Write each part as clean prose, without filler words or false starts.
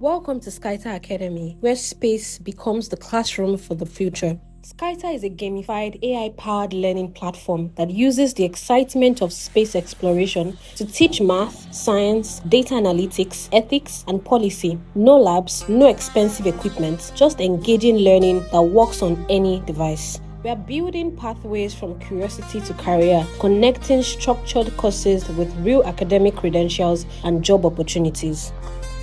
Welcome to Skyta Academy, where space becomes the classroom for the future. Skyta is a gamified AI-powered learning platform that uses the excitement of space exploration to teach math, science, data analytics, ethics, and policy. No labs, no expensive equipment, just engaging learning that works on any device. We are building pathways from curiosity to career, connecting structured courses with real academic credentials and job opportunities.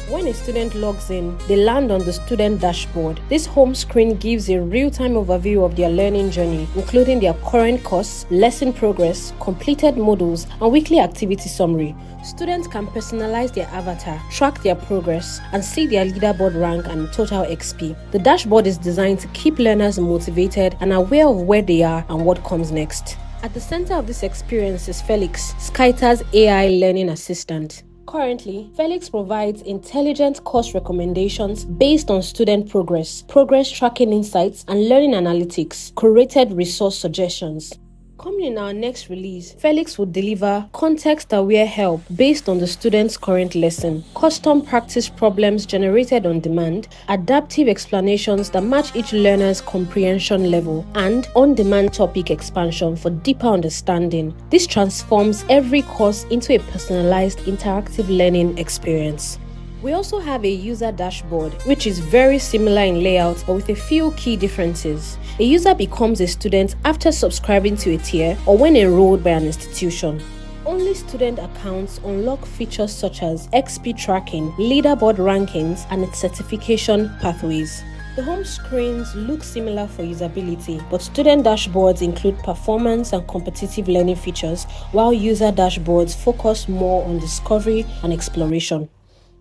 When a student logs in, they land on the student dashboard. This home screen gives a real-time overview of their learning journey, including their current course, lesson progress, completed modules, and weekly activity summary. Students can personalize their avatar, track their progress, and see their leaderboard rank and total XP. The dashboard is designed to keep learners motivated and aware of where they are and what comes next. At the center of this experience is Felix, Skyta's AI learning assistant. Currently, Felix provides intelligent course recommendations based on student progress tracking insights, and learning analytics, curated resource suggestions. Coming in our next release, Felix will deliver context-aware help based on the student's current lesson, custom practice problems generated on demand, adaptive explanations that match each learner's comprehension level, and on-demand topic expansion for deeper understanding. This transforms every course into a personalized interactive learning experience. We also have a user dashboard, which is very similar in layout but with a few key differences. A user becomes a student after subscribing to a tier or when enrolled by an institution. Only student accounts unlock features such as XP tracking, leaderboard rankings, and certification pathways. The home screens look similar for usability, but student dashboards include performance and competitive learning features, while user dashboards focus more on discovery and exploration.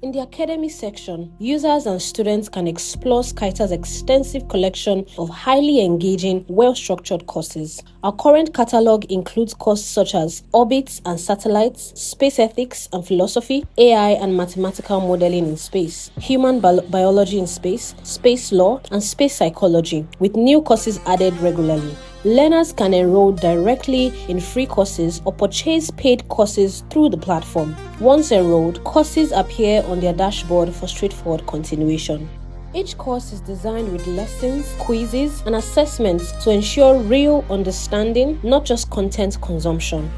In the Academy section, users and students can explore Skyta's extensive collection of highly engaging, well-structured courses. Our current catalog includes courses such as Orbits and Satellites, Space Ethics and Philosophy, AI and Mathematical Modeling in Space, Human Biology in Space, Space Law, and Space Psychology, with new courses added regularly. Learners can enroll directly in free courses or purchase paid courses through the platform. Once enrolled, courses appear on their dashboard for straightforward continuation. Each course is designed with lessons, quizzes, and assessments to ensure real understanding, not just content consumption.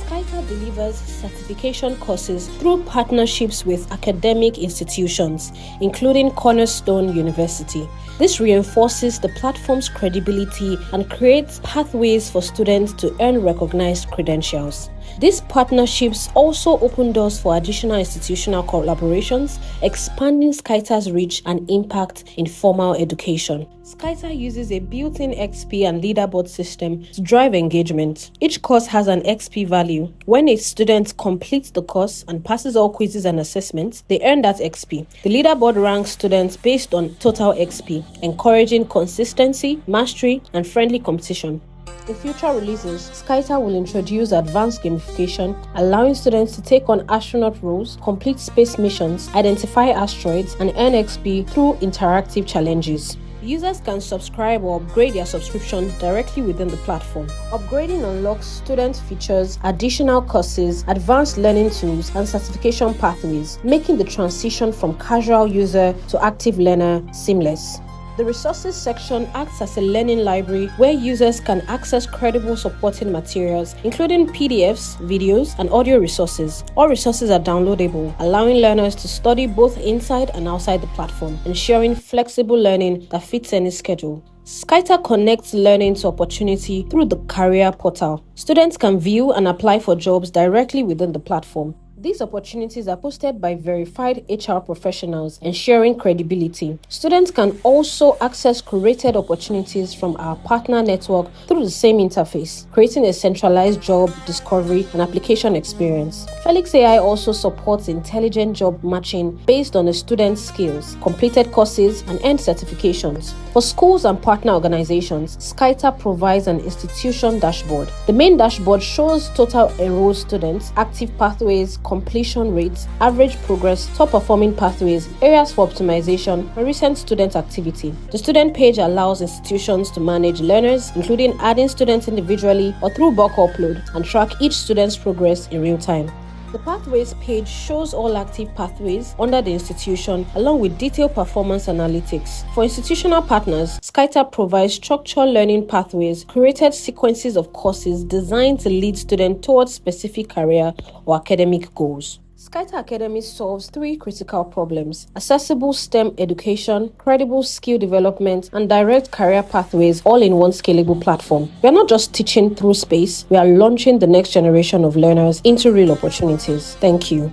Skyta delivers certification courses through partnerships with academic institutions, including Cornerstone University. This reinforces the platform's credibility and creates pathways for students to earn recognized credentials. These partnerships also open doors for additional institutional collaborations, expanding Skyta's reach and impact in formal education. Skyta uses a built-in XP and leaderboard system to drive engagement. Each course has an XP value. When a student completes the course and passes all quizzes and assessments, they earn that XP. The leaderboard ranks students based on total XP, encouraging consistency, mastery, and friendly competition. In future releases, Skyta will introduce advanced gamification, allowing students to take on astronaut roles, complete space missions, identify asteroids, and earn XP through interactive challenges. Users can subscribe or upgrade their subscription directly within the platform. Upgrading unlocks student features, additional courses, advanced learning tools, and certification pathways, making the transition from casual user to active learner seamless. The resources section acts as a learning library where users can access credible supporting materials, including PDFs, videos, and audio resources. All resources are downloadable, allowing learners to study both inside and outside the platform, ensuring flexible learning that fits any schedule. Skyta connects learning to opportunity through the career portal. Students can view and apply for jobs directly within the platform. These opportunities are posted by verified HR professionals, ensuring credibility. Students can also access curated opportunities from our partner network through the same interface, creating a centralized job discovery and application experience. Felix AI also supports intelligent job matching based on a student's skills, completed courses, and earned certifications. For schools and partner organizations, Skyta provides an institution dashboard. The main dashboard shows total enrolled students, active pathways, completion rates, average progress, top performing pathways, areas for optimization, and recent student activity. The student page allows institutions to manage learners, including adding students individually or through bulk upload, and track each student's progress in real time. The Pathways page shows all active pathways under the institution, along with detailed performance analytics. For institutional partners, Skyta provides structured learning pathways, curated sequences of courses designed to lead students towards specific career or academic goals. Skyta Academy solves 3 critical problems: accessible STEM education, credible skill development, and direct career pathways, all in one scalable platform. We are not just teaching through space, we are launching the next generation of learners into real opportunities. Thank you.